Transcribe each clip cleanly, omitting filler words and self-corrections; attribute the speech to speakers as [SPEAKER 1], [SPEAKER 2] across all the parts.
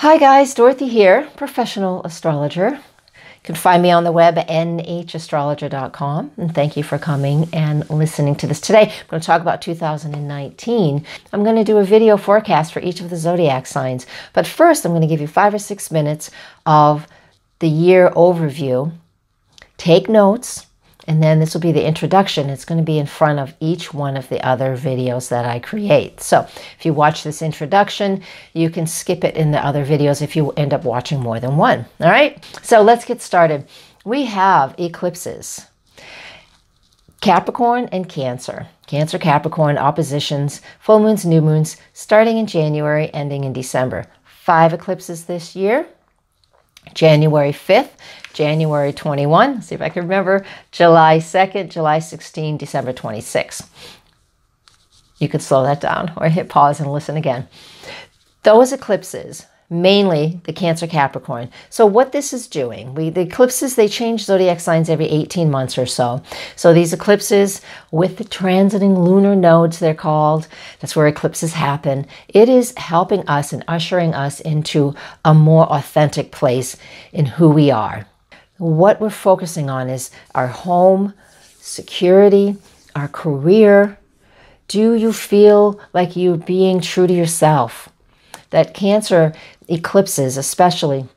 [SPEAKER 1] Hi guys, Dorothy here, professional astrologer. You can find me on the web at nhastrologer.com. And thank you for coming and listening to this today. I'm going to talk about 2019. I'm going to do a video forecast for each of the zodiac signs. But first, I'm going to give you 5 or 6 minutes of the year overview. Take notes. And then this will be the introduction. It's going to be in front of each one of the other videos that I create. So if you watch this introduction, you can skip it in the other videos if you end up watching more than one. All right, so let's get started. We have eclipses. Capricorn and Cancer. Cancer, Capricorn, oppositions, full moons, new moons, starting in January, ending in December. 5 eclipses this year. January 5th, January 21, see if I can remember, July 2nd, July 16, December 26. You could slow that down or hit pause and listen again. Those eclipses, mainly the Cancer Capricorn. So what this is doing, the eclipses, they change zodiac signs every 18 months or so. So these eclipses with the transiting lunar nodes, they're called, that's where eclipses happen. It is helping us and ushering us into a more authentic place in who we are. What we're focusing on is our home, security, our career. Do you feel like you're being true to yourself? That Cancer eclipses especially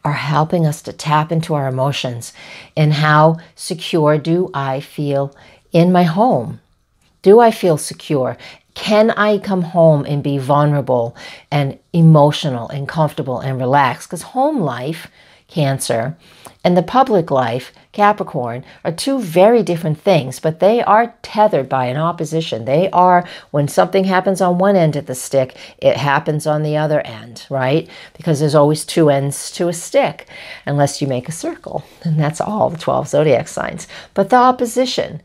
[SPEAKER 1] are helping us to tap into our emotions and how secure do I feel in my home? Do I feel secure? Can I come home and be vulnerable and emotional and comfortable and relaxed? Because home life, Cancer, and the public life, Capricorn, are two very different things, but they are tethered by an opposition. They are, when something happens on one end of the stick, it happens on the other end, right? Because there's always 2 ends to a stick, unless you make a circle, and that's all the 12 zodiac signs. But the opposition,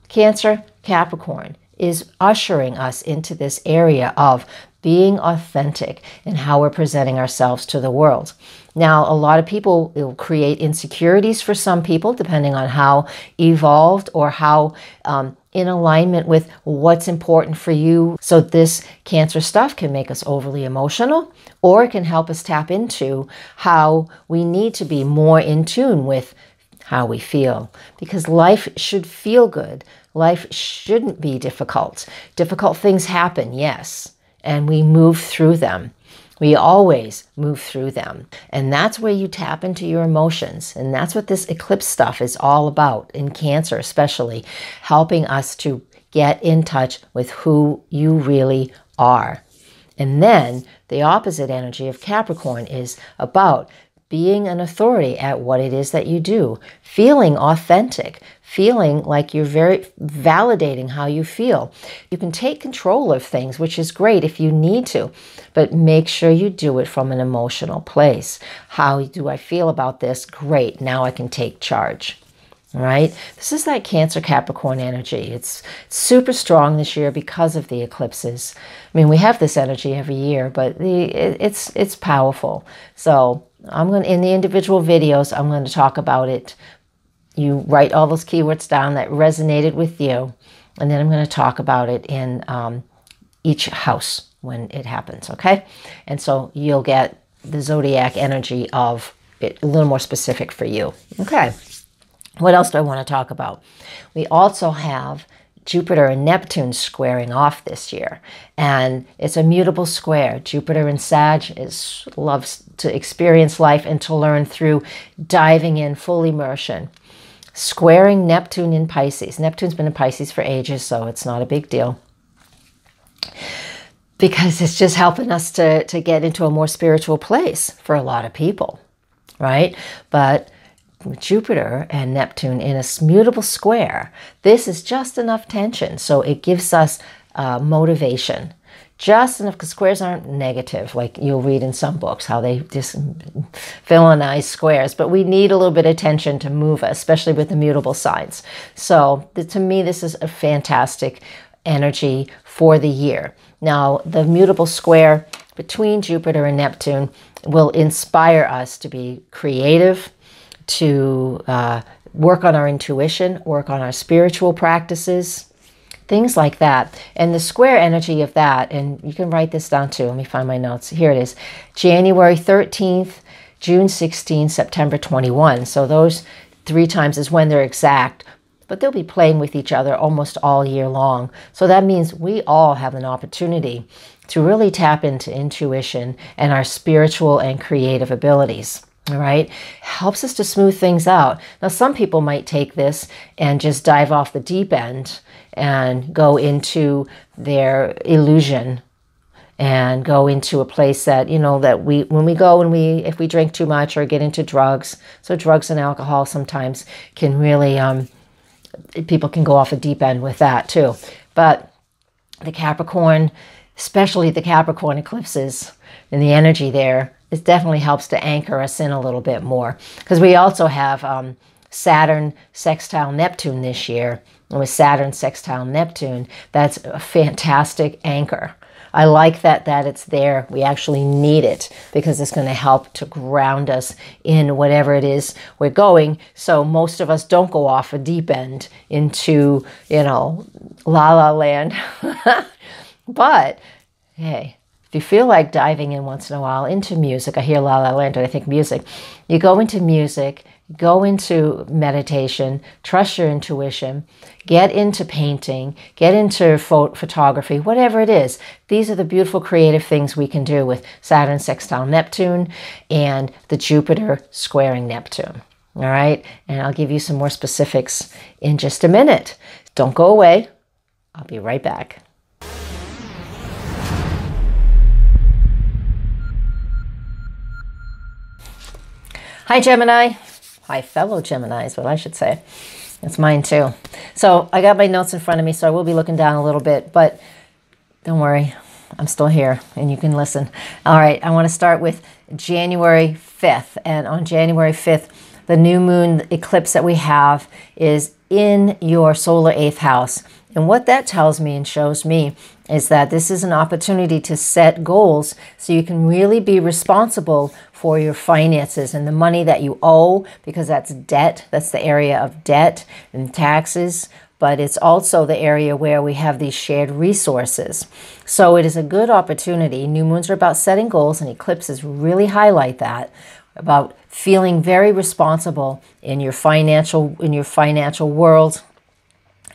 [SPEAKER 1] Cancer, Capricorn, is ushering us into this area of being authentic in how we're presenting ourselves to the world. Now, a lot of people, it will create insecurities for some people, depending on how evolved or how in alignment with what's important for you. So this Cancer stuff can make us overly emotional, or it can help us tap into how we need to be more in tune with how we feel. Because life should feel good. Life shouldn't be difficult. Difficult things happen, yes, and we move through them. We always move through them. And that's where you tap into your emotions. And that's what this eclipse stuff is all about, in Cancer especially, helping us to get in touch with who you really are. And then the opposite energy of Capricorn is about being an authority at what it is that you do, feeling authentic, feeling like you're very validating how you feel. You can take control of things, which is great if you need to, but make sure you do it from an emotional place. How do I feel about this? Great, now I can take charge. All right, this is that Cancer Capricorn energy. It's super strong this year because of the eclipses. I mean, we have this energy every year, but it's powerful. So I'm going to, in the individual videos, I'm going to talk about it. You write all those keywords down that resonated with you, and then I'm going to talk about it in each house when it happens, okay? And so you'll get the zodiac energy of it a little more specific for you. Okay, what else do I want to talk about? We also have Jupiter and Neptune squaring off this year, and it's a mutable square. Jupiter in Sag loves to experience life and to learn through diving in, full immersion. Squaring Neptune in Pisces. Neptune's been in Pisces for ages, so it's not a big deal, because it's just helping us to get into a more spiritual place for a lot of people, right? But Jupiter and Neptune in a mutable square, this is just enough tension, so it gives us motivation. Just enough, because squares aren't negative, like you'll read in some books, how they just villainize squares, but we need a little bit of tension to move us, especially with the mutable signs. So to me, this is a fantastic energy for the year. Now, the mutable square between Jupiter and Neptune will inspire us to be creative, to work on our intuition, work on our spiritual practices, things like that. And the square energy of that, and you can write this down too. Let me find my notes. Here it is. January 13th, June 16, September 21. So those 3 times is when they're exact, but they'll be playing with each other almost all year long. So that means we all have an opportunity to really tap into intuition and our spiritual and creative abilities. All right, helps us to smooth things out. Now, some people might take this and just dive off the deep end and go into their illusion and go into a place that, you know, that when we go and if we drink too much or get into drugs. So drugs and alcohol sometimes can really, people can go off the deep end with that too. But the Capricorn, especially the Capricorn eclipses and the energy there, it definitely helps to anchor us in a little bit more. Because we also have Saturn sextile Neptune this year. And with Saturn sextile Neptune, that's a fantastic anchor. I like that it's there. We actually need it because it's going to help to ground us in whatever it is we're going. So most of us don't go off a deep end into, you know, la la land. But hey, if you feel like diving in once in a while into music, I hear La La Land and I think music. You go into music, go into meditation, trust your intuition, get into painting, get into photography, whatever it is. These are the beautiful creative things we can do with Saturn sextile Neptune and the Jupiter squaring Neptune. All right, and I'll give you some more specifics in just a minute. Don't go away. I'll be right back. Hi, Gemini. Hi, fellow Gemini is what I should say. It's mine too. So I got my notes in front of me, so I will be looking down a little bit, but don't worry, I'm still here and you can listen. All right, I want to start with January 5th. And on January 5th, the new moon eclipse that we have is in your solar 8th house. And what that tells me and shows me is that this is an opportunity to set goals so you can really be responsible for your finances and the money that you owe, because that's debt. That's the area of debt and taxes, but it's also the area where we have these shared resources. So it is a good opportunity. New moons are about setting goals, and eclipses really highlight that, about feeling very responsible in your financial world,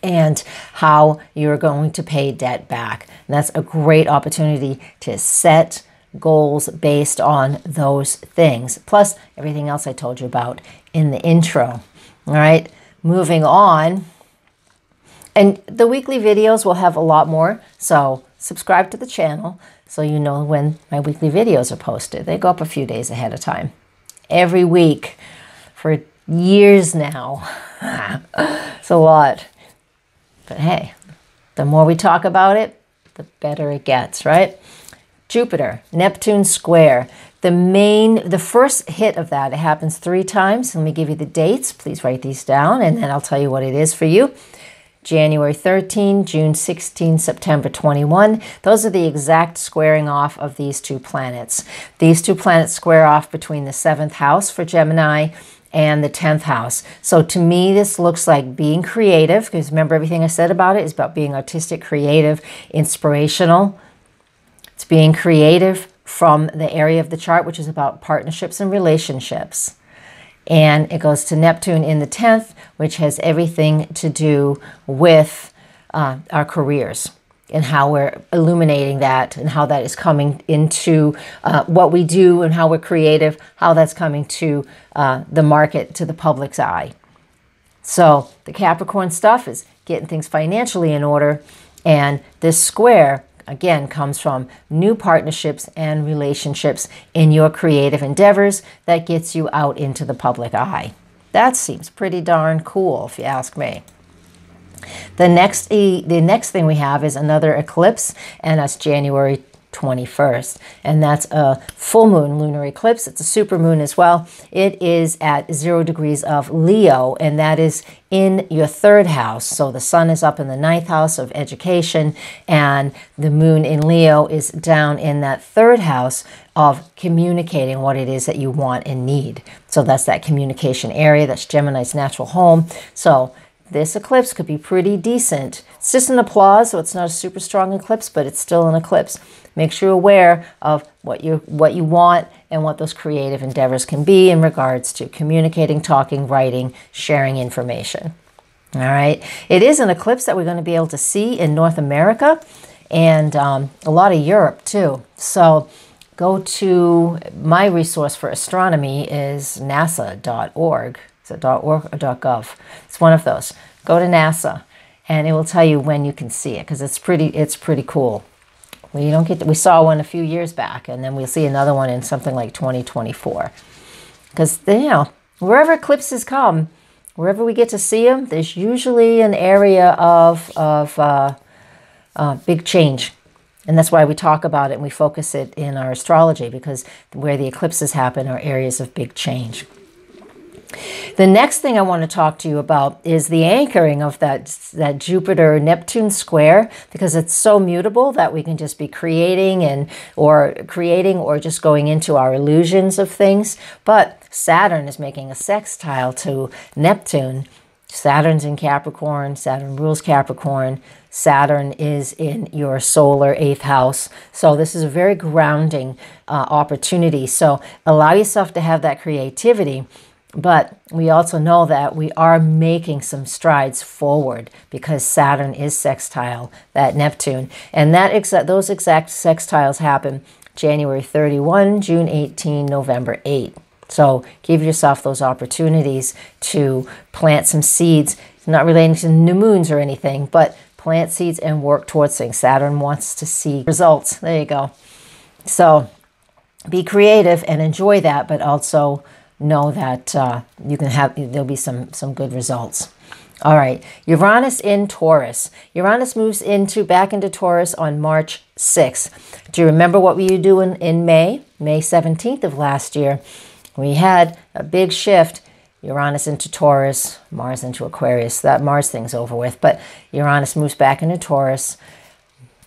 [SPEAKER 1] and how you're going to pay debt back. And that's a great opportunity to set goals based on those things, plus everything else I told you about in the intro. All right, moving on. And the weekly videos will have a lot more, so subscribe to the channel so you know when my weekly videos are posted. They go up a few days ahead of time. Every week for years now. It's a lot. But hey, the more we talk about it, the better it gets, right? Jupiter, Neptune square. The first hit of that, it happens 3 times. Let me give you the dates. Please write these down, and then I'll tell you what it is for you. January 13, June 16, September 21. Those are the exact squaring off of these 2 planets. These 2 planets square off between the 7th house for Gemini and the 10th house. So to me, this looks like being creative, because remember everything I said about it is about being artistic, creative, inspirational. It's being creative from the area of the chart, which is about partnerships and relationships. And it goes to Neptune in the 10th, which has everything to do with our careers and how we're illuminating that and how that is coming into what we do and how we're creative, how that's coming to the market, to the public's eye. So the Capricorn stuff is getting things financially in order. And this square, again, comes from new partnerships and relationships in your creative endeavors that gets you out into the public eye. That seems pretty darn cool, if you ask me. The next thing we have is another eclipse, and that's January 21st. And that's a full moon lunar eclipse. It's a super moon as well. It is at 0 degrees of Leo, and that is in your 3rd house. So the sun is up in the 9th house of education, and the moon in Leo is down in that 3rd house of communicating what it is that you want and need. So that's that communication area. That's Gemini's natural home. So this eclipse could be pretty decent. It's just an applause, so it's not a super strong eclipse, but it's still an eclipse. Make sure you're aware of what you want and what those creative endeavors can be in regards to communicating, talking, writing, sharing information. All right. It is an eclipse that we're going to be able to see in North America and a lot of Europe too. So go to my resource for astronomy is nasa.org. Is it .org or .gov? It's one of those. Go to NASA and it will tell you when you can see it because it's pretty cool. We saw one a few years back, and then we'll see another one in something like 2024. Because, wherever eclipses come, wherever we get to see them, there's usually an area of big change. And that's why we talk about it and we focus it in our astrology, because where the eclipses happen are areas of big change. The next thing I want to talk to you about is the anchoring of that Jupiter-Neptune square, because it's so mutable that we can just be creating or just going into our illusions of things. But Saturn is making a sextile to Neptune. Saturn's in Capricorn. Saturn rules Capricorn. Saturn is in your solar 8th house. So this is a very grounding opportunity. So allow yourself to have that creativity. But we also know that we are making some strides forward because Saturn is sextile that Neptune. And those exact sextiles happen January 31, June 18, November 8. So give yourself those opportunities to plant some seeds. It's not relating to new moons or anything, but plant seeds and work towards things. Saturn wants to see results. There you go. So be creative and enjoy that, but also know that there'll be some good results. All right, Uranus in Taurus. Uranus moves back into Taurus on March 6th. Do you remember what we were doing in May 17th of last year? We had a big shift, Uranus into Taurus, Mars into Aquarius. That Mars thing's over with, but Uranus moves back into Taurus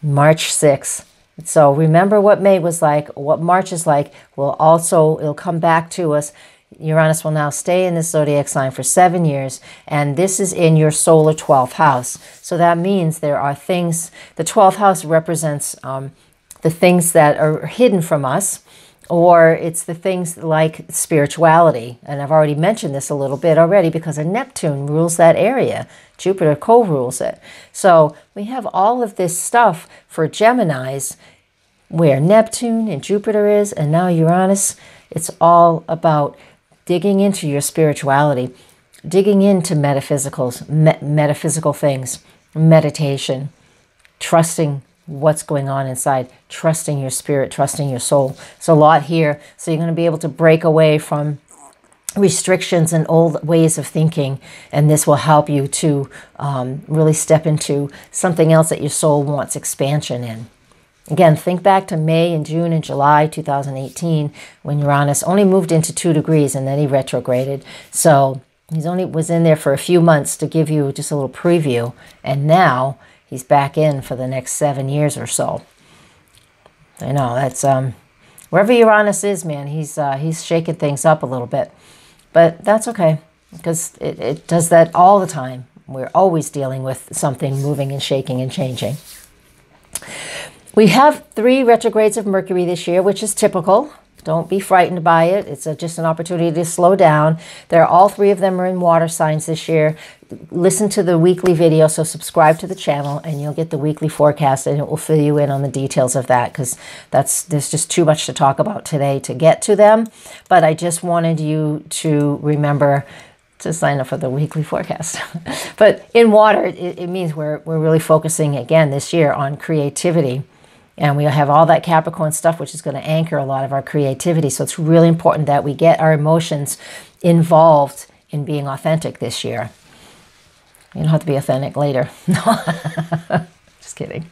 [SPEAKER 1] March 6th. So remember what May was like, what March is like. It'll come back to us. Uranus will now stay in this zodiac sign for 7 years, and this is in your solar 12th house. So that means there are things, the 12th house represents the things that are hidden from us, or it's the things like spirituality. And I've already mentioned this a little bit already because Neptune rules that area. Jupiter co-rules it. So we have all of this stuff for Geminis where Neptune and Jupiter is, and now Uranus. It's all about digging into your spirituality, digging into metaphysical things, meditation, trusting what's going on inside, trusting your spirit, trusting your soul. It's a lot here. So you're going to be able to break away from restrictions and old ways of thinking, and this will help you to really step into something else that your soul wants expansion in. Again, think back to May and June and July 2018 when Uranus only moved into 2 degrees and then he retrograded. So he's only was in there for a few months to give you just a little preview, and now he's back in for the next 7 years or so. I know that's wherever Uranus is, man, he's shaking things up a little bit, but that's okay because it does that all the time. We're always dealing with something moving and shaking and changing. We have 3 retrogrades of Mercury this year, which is typical. Don't be frightened by it. It's just an opportunity to slow down. All 3 of them are in water signs this year. Listen to the weekly video, so subscribe to the channel, and you'll get the weekly forecast, and it will fill you in on the details of that, because there's just too much to talk about today to get to them. But I just wanted you to remember to sign up for the weekly forecast. But in water, it means we're really focusing again this year on creativity. And we have all that Capricorn stuff, which is going to anchor a lot of our creativity. So it's really important that we get our emotions involved in being authentic this year. You don't have to be authentic later. Just kidding.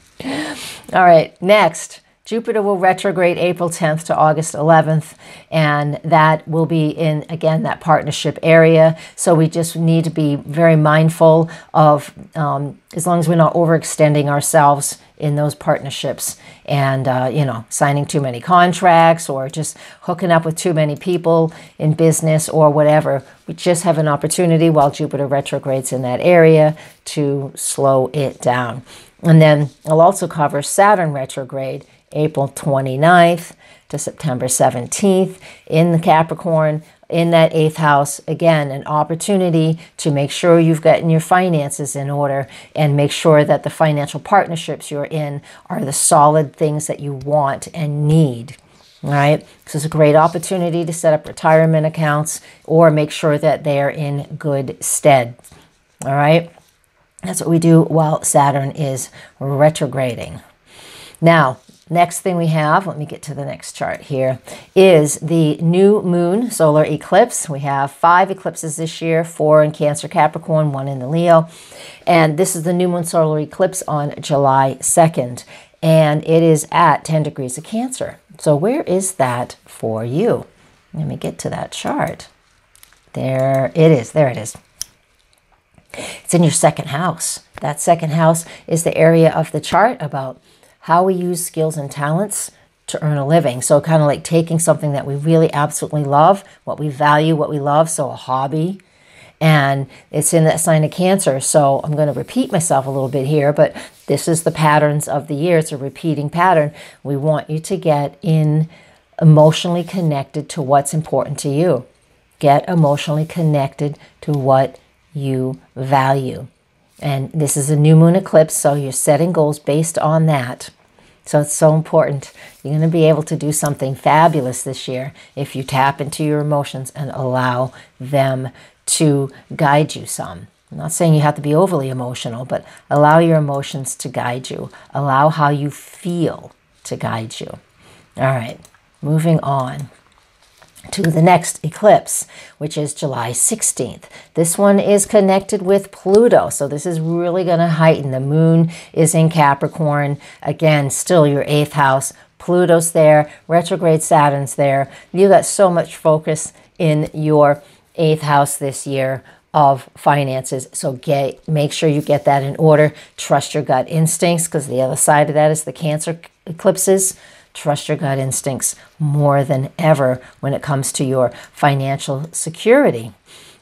[SPEAKER 1] All right, next, Jupiter will retrograde April 10th to August 11th, and that will be in, again, that partnership area. So we just need to be very mindful of, as long as we're not overextending ourselves in those partnerships and, you know, signing too many contracts or just hooking up with too many people in business or whatever. We just have an opportunity while Jupiter retrogrades in that area to slow it down. And then I'll also cover Saturn retrograde April 29th to September 17th in the Capricorn, in that 8th house. Again, an opportunity to make sure you've gotten your finances in order and make sure that the financial partnerships you're in are the solid things that you want and need. All right, this is a great opportunity to set up retirement accounts or make sure that they're in good stead. All right, that's what we do while Saturn is retrograding. Now, next thing we have, let me get to the next chart here, is the new Moon Solar Eclipse. We have 5 eclipses this year, 4 in Cancer Capricorn, 1 in the Leo. And this is the new Moon Solar Eclipse on July 2nd. And it is at 10 degrees of Cancer. So where is that for you? Let me get to that chart. There it is. There it is. It's in your 2nd house. That 2nd house is the area of the chart about how we use skills and talents to earn a living. So kind of like taking something that we really absolutely love, what we value, what we love, so a hobby, and it's in that sign of Cancer. So I'm going to repeat myself a little bit here, but this is the patterns of the year. It's a repeating pattern. We want you to get emotionally connected to what's important to you. Get emotionally connected to what you value. And this is a new moon eclipse, so you're setting goals based on that. So it's so important. You're going to be able to do something fabulous this year if you tap into your emotions and allow them to guide you some. I'm not saying you have to be overly emotional, but allow your emotions to guide you. Allow how you feel to guide you. All right, moving on to the next eclipse, which is July 16th. This one is connected with Pluto, so this is really going to heighten. The moon is in Capricorn. Again, still your 8th house. Pluto's there. Retrograde Saturn's there. You got so much focus in your 8th house this year of finances, so make sure you get that in order. Trust your gut instincts, because the other side of that is the Cancer eclipses. Trust your gut instincts more than ever when it comes to your financial security.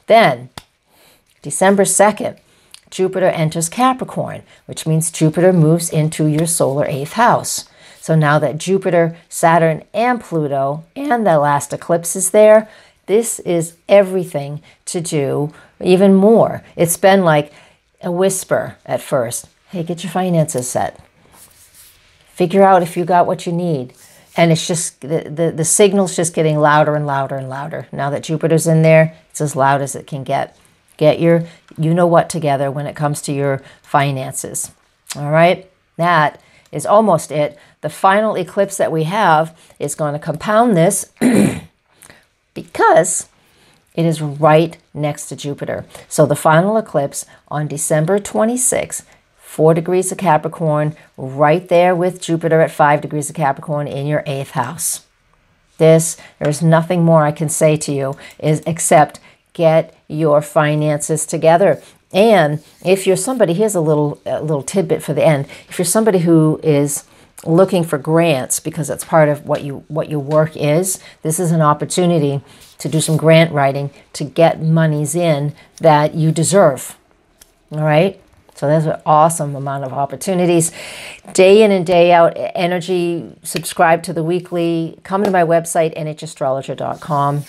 [SPEAKER 1] Then, December 2nd, Jupiter enters Capricorn, which means Jupiter moves into your solar 8th house. So now that Jupiter, Saturn, and Pluto, and the last eclipse is there, this is everything to do even more. It's been like a whisper at first. Hey, get your finances set. Figure out if you got what you need. And it's just, the signal's just getting louder and louder and louder. Now that Jupiter's in there, it's as loud as it can get. Get your you-know-what together when it comes to your finances. All right? That is almost it. The final eclipse that we have is going to compound this because it is right next to Jupiter. So the final eclipse on December 26th, 4 degrees of Capricorn, right there with Jupiter at 5 degrees of Capricorn in your 8th house. There's nothing more I can say to you except get your finances together. And if you're somebody, here's a little tidbit for the end. If you're somebody who is looking for grants because that's part of what your work is, this is an opportunity to do some grant writing to get monies in that you deserve. All right? So there's an awesome amount of opportunities. Day in and day out energy. Subscribe to the weekly. Come to my website, nhastrologer.com.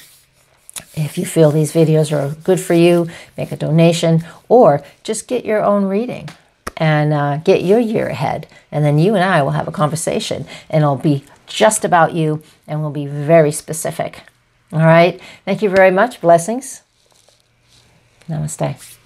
[SPEAKER 1] If you feel these videos are good for you, make a donation or just get your own reading and get your year ahead. And then you and I will have a conversation and it'll be just about you and we'll be very specific. All right. Thank you very much. Blessings. Namaste.